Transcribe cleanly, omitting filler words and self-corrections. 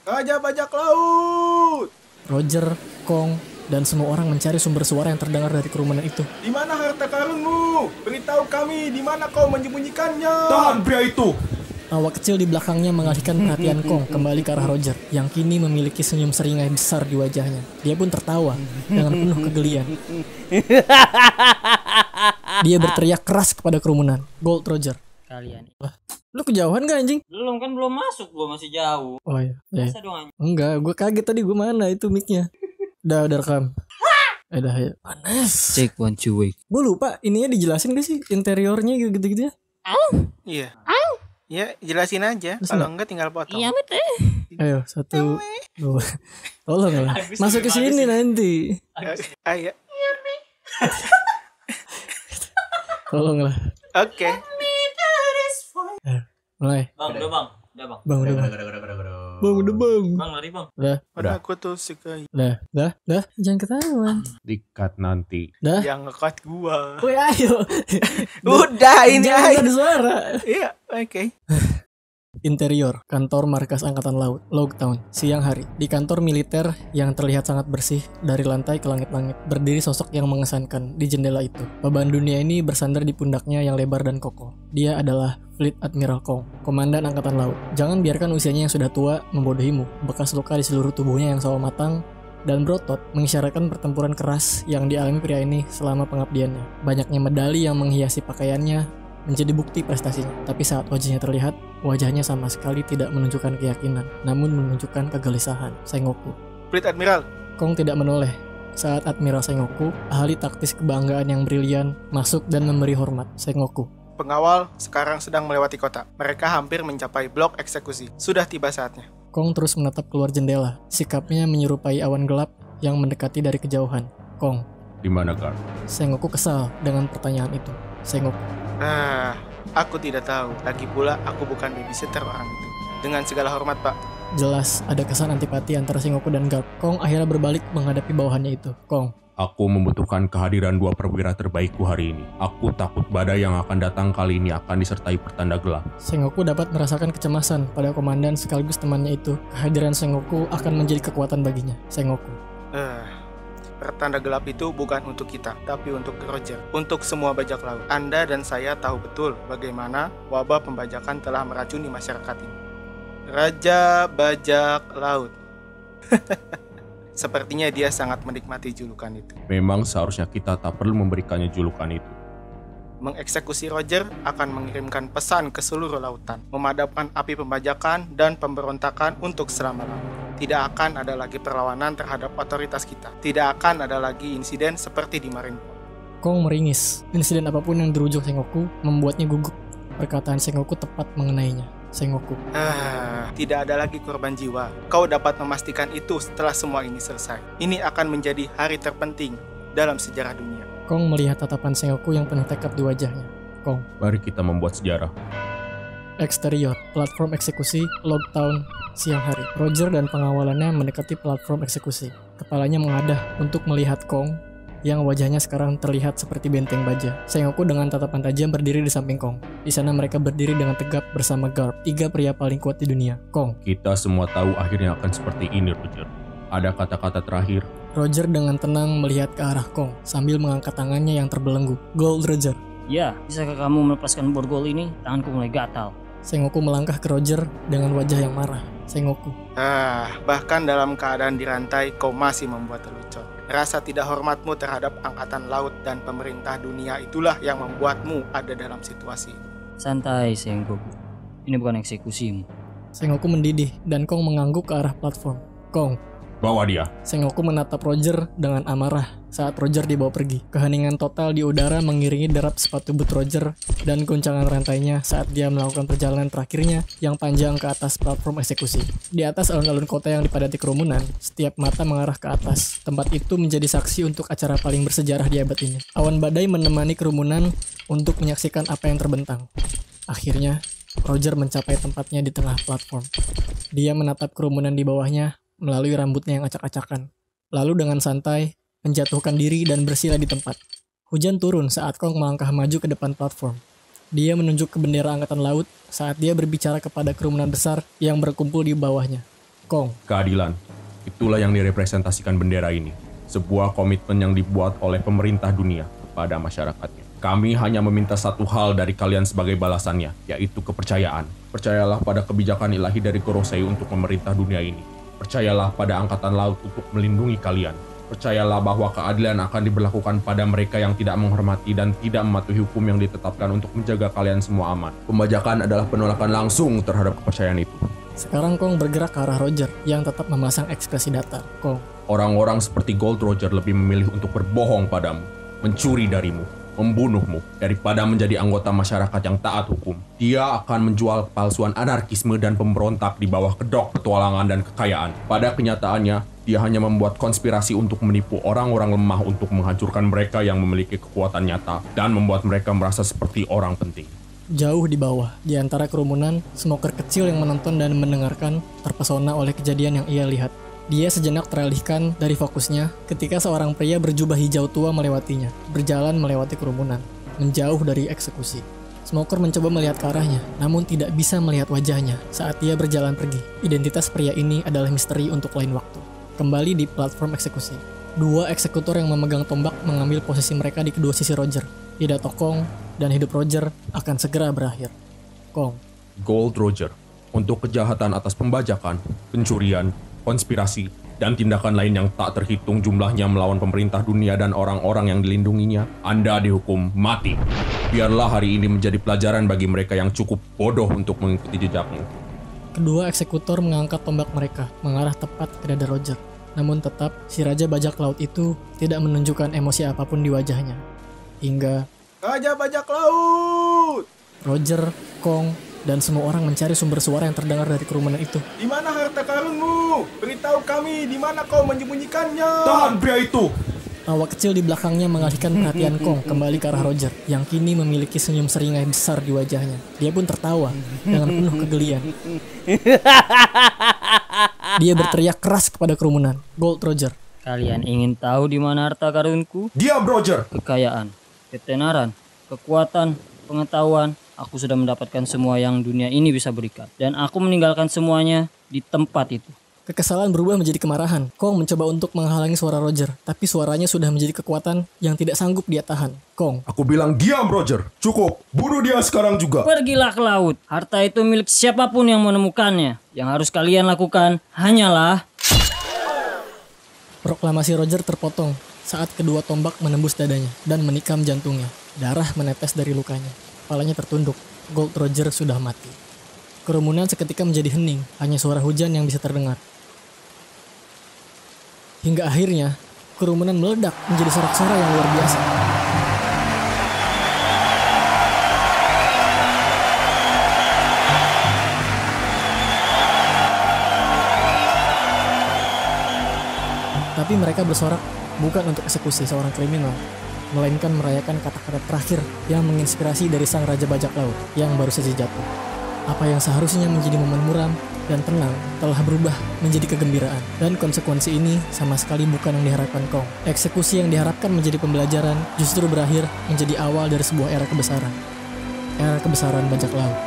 Raja bajak laut. Roger, Kong, dan semua orang mencari sumber suara yang terdengar dari kerumunan itu. Di mana harta karunmu? Beritahu kami di mana kau menyembunyikannya. Tahan pria itu. Tawa kecil di belakangnya mengalihkan perhatian Kong kembali ke arah Roger, yang kini memiliki senyum seringai besar di wajahnya. Dia pun tertawa dengan penuh kegelian. Dia berteriak keras kepada kerumunan. Gold Roger. Kalian. Lu kejauhan gak anjing? Belum kan, belum masuk, gua masih jauh. Oh iya. Masa dong anjing. Enggak, gue kaget tadi, gue mana itu mic-nya. Udah rekam. Udah ya. Panas. Cek 1 2 wait. Gue lupa, ininya dijelasin gak sih interiornya gitu-gitu ya? Iya. Ya, jelasin aja. Terus Kalau enggak? enggak tinggal potong. Iya betul. Ayo, 1, 2. Tolong lah. Masuk ke sini nanti. Ayo. Tolong lah. Oke. Mulai. Bang, udah bang. Udah bang. Bang, udah bang. Bang, udah bang. Bang lari bang. Udah. Padahal aku tuh suka Dah. Jangan ketahuan. Dikat nanti. Dah. yang ngekat gua. Woi, ayo. Udah ini Jangan aja. ada suara. Iya, oke. Interior kantor markas angkatan laut Logtown. Siang hari di kantor militer yang terlihat sangat bersih, dari lantai ke langit-langit berdiri sosok yang mengesankan di jendela itu. Beban dunia ini bersandar di pundaknya yang lebar dan kokoh. Dia adalah Fleet Admiral Kong, komandan angkatan laut. Jangan biarkan usianya yang sudah tua membodohimu. Bekas luka di seluruh tubuhnya yang sawo matang dan berotot mengisyaratkan pertempuran keras yang dialami pria ini selama pengabdiannya. Banyaknya medali yang menghiasi pakaiannya menjadi bukti prestasinya. Tapi saat wajahnya terlihat, wajahnya sama sekali tidak menunjukkan keyakinan, namun menunjukkan kegelisahan. Sengoku. Fleet Admiral. Kong tidak menoleh saat Admiral Sengoku, ahli taktis kebanggaan yang brilian, masuk dan memberi hormat. Sengoku. Pengawal sekarang sedang melewati kota. Mereka hampir mencapai blok eksekusi. Sudah tiba saatnya. Kong terus menatap keluar jendela. Sikapnya menyerupai awan gelap yang mendekati dari kejauhan. Kong. Di mana Gar? Sengoku kesal dengan pertanyaan itu. Sengoku. Aku tidak tahu. Lagi pula aku bukan babysitter orang itu. Dengan segala hormat, Pak. Jelas ada kesan antipati antara Sengoku dan Garp. Kong akhirnya berbalik menghadapi bawahannya itu. Kong. Aku membutuhkan kehadiran 2 perwira terbaikku hari ini. Aku takut badai yang akan datang kali ini akan disertai pertanda gelap. Sengoku dapat merasakan kecemasan pada komandan sekaligus temannya itu. Kehadiran Sengoku akan menjadi kekuatan baginya. Sengoku. Pertanda gelap itu bukan untuk kita, tapi untuk Roger, untuk semua bajak laut. Anda dan saya tahu betul bagaimana wabah pembajakan telah meracuni masyarakat ini. Raja bajak laut. Sepertinya dia sangat menikmati julukan itu. Memang seharusnya kita tak perlu memberikannya julukan itu. Mengeksekusi Roger akan mengirimkan pesan ke seluruh lautan, memadamkan api pembajakan dan pemberontakan untuk selama-lamanya. Tidak akan ada lagi perlawanan terhadap otoritas kita. Tidak akan ada lagi insiden seperti di Marineford. Kong meringis. Insiden apapun yang dirujuk Sengoku membuatnya gugup. Perkataan Sengoku tepat mengenainya. Sengoku. Tidak ada lagi korban jiwa. Kau dapat memastikan itu setelah semua ini selesai. Ini akan menjadi hari terpenting dalam sejarah dunia. Kong melihat tatapan Sengoku yang penuh tekad di wajahnya. Kong. Mari kita membuat sejarah. Eksterior, platform eksekusi, Logtown, siang hari. Roger dan pengawalannya mendekati platform eksekusi. Kepalanya mengadah untuk melihat Kong yang wajahnya sekarang terlihat seperti benteng baja. Sengoku dengan tatapan tajam berdiri di samping Kong. Di sana mereka berdiri dengan tegap bersama Garp, 3 pria paling kuat di dunia. Kong. Kita semua tahu akhirnya akan seperti ini, Roger. Ada kata-kata terakhir. Roger dengan tenang melihat ke arah Kong sambil mengangkat tangannya yang terbelenggu. Gold Roger. Ya, bisakah kamu melepaskan borgol ini? Tanganku mulai gatal. Sengoku melangkah ke Roger dengan wajah yang marah. Sengoku. Bahkan dalam keadaan dirantai, kau masih membuat lelucon. Rasa tidak hormatmu terhadap angkatan laut dan pemerintah dunia itulah yang membuatmu ada dalam situasi ini. Santai, Sengoku. Ini bukan eksekusimu. Sengoku mendidih dan Kong mengangguk ke arah platform. Kong. Bawa dia. Sengoku menatap Roger dengan amarah saat Roger dibawa pergi. Keheningan total di udara mengiringi derap sepatu boot Roger dan guncangan rantainya saat dia melakukan perjalanan terakhirnya yang panjang ke atas platform eksekusi. Di atas alun-alun kota yang dipadati kerumunan, setiap mata mengarah ke atas. Tempat itu menjadi saksi untuk acara paling bersejarah di abad ini. Awan badai menemani kerumunan untuk menyaksikan apa yang terbentang. Akhirnya, Roger mencapai tempatnya di tengah platform. Dia menatap kerumunan di bawahnya melalui rambutnya yang acak-acakan. Lalu dengan santai, menjatuhkan diri dan bersila di tempat. Hujan turun saat Kong melangkah maju ke depan platform. Dia menunjuk ke bendera angkatan laut saat dia berbicara kepada kerumunan besar yang berkumpul di bawahnya. Kong. Keadilan, itulah yang direpresentasikan bendera ini. Sebuah komitmen yang dibuat oleh pemerintah dunia kepada masyarakatnya. Kami hanya meminta satu hal dari kalian sebagai balasannya, yaitu kepercayaan. Percayalah pada kebijakan ilahi dari Gorosei untuk memerintah dunia ini. Percayalah pada angkatan laut untuk melindungi kalian. Percayalah bahwa keadilan akan diberlakukan pada mereka yang tidak menghormati dan tidak mematuhi hukum yang ditetapkan untuk menjaga kalian semua aman. Pembajakan adalah penolakan langsung terhadap kepercayaan itu. Sekarang Kong bergerak ke arah Roger yang tetap memasang ekspresi datar. Kong. Orang-orang seperti Gold Roger lebih memilih untuk berbohong padamu, mencuri darimu, membunuhmu, daripada menjadi anggota masyarakat yang taat hukum. Dia akan menjual kepalsuan anarkisme dan pemberontak di bawah kedok petualangan dan kekayaan. Pada kenyataannya, dia hanya membuat konspirasi untuk menipu orang-orang lemah untuk menghancurkan mereka yang memiliki kekuatan nyata dan membuat mereka merasa seperti orang penting. Jauh di bawah, di antara kerumunan, smoker kecil yang menonton dan mendengarkan terpesona oleh kejadian yang ia lihat. Dia sejenak teralihkan dari fokusnya ketika seorang pria berjubah hijau tua melewatinya, berjalan melewati kerumunan, menjauh dari eksekusi. Smoker mencoba melihat ke arahnya, namun tidak bisa melihat wajahnya saat dia berjalan pergi. Identitas pria ini adalah misteri untuk lain waktu. Kembali di platform eksekusi. Dua eksekutor yang memegang tombak mengambil posisi mereka di kedua sisi Roger. Pidato Kong dan hidup Roger akan segera berakhir. Kong. Gold Roger, untuk kejahatan atas pembajakan, pencurian, konspirasi, dan tindakan lain yang tak terhitung jumlahnya melawan pemerintah dunia dan orang-orang yang dilindunginya, Anda dihukum mati. Biarlah hari ini menjadi pelajaran bagi mereka yang cukup bodoh untuk mengikuti jejakmu. Kedua eksekutor mengangkat tombak mereka, mengarah tepat ke dada Roger. Namun tetap, si Raja Bajak Laut itu tidak menunjukkan emosi apapun di wajahnya. Hingga Raja Bajak Laut! Roger, Kong, dan semua orang mencari sumber suara yang terdengar dari kerumunan itu. Di mana harta karunmu? Beritahu kami di mana kau menyembunyikannya. Tahan pria itu! Tawa kecil di belakangnya mengalihkan perhatian Kong kembali ke arah Roger, yang kini memiliki senyum seringai besar di wajahnya. Dia pun tertawa dengan penuh kegelian. Dia berteriak keras kepada kerumunan. Gold Roger. Kalian ingin tahu di mana harta karunku? Diam Roger! Kekayaan, ketenaran, kekuatan, pengetahuan. Aku sudah mendapatkan semua yang dunia ini bisa berikan. Dan aku meninggalkan semuanya di tempat itu. Kekesalan berubah menjadi kemarahan. Kong mencoba untuk menghalangi suara Roger, tapi suaranya sudah menjadi kekuatan yang tidak sanggup dia tahan. Kong. Aku bilang diam Roger, cukup, bunuh dia sekarang juga. Pergilah ke laut. Harta itu milik siapapun yang menemukannya. Yang harus kalian lakukan hanyalah... Proklamasi Roger terpotong saat kedua tombak menembus dadanya dan menikam jantungnya. Darah menetes dari lukanya. Kepalanya tertunduk. Gold Roger sudah mati. Kerumunan seketika menjadi hening, hanya suara hujan yang bisa terdengar. Hingga akhirnya, kerumunan meledak menjadi sorak-sorai yang luar biasa. Tapi mereka bersorak bukan untuk eksekusi seorang kriminal, melainkan merayakan kata-kata terakhir yang menginspirasi dari sang Raja Bajak Laut yang baru saja jatuh. Apa yang seharusnya menjadi momen muram dan tenang telah berubah menjadi kegembiraan. Dan konsekuensi ini sama sekali bukan yang diharapkan Kong. Eksekusi yang diharapkan menjadi pembelajaran justru berakhir menjadi awal dari sebuah era kebesaran. Era kebesaran Bajak Laut.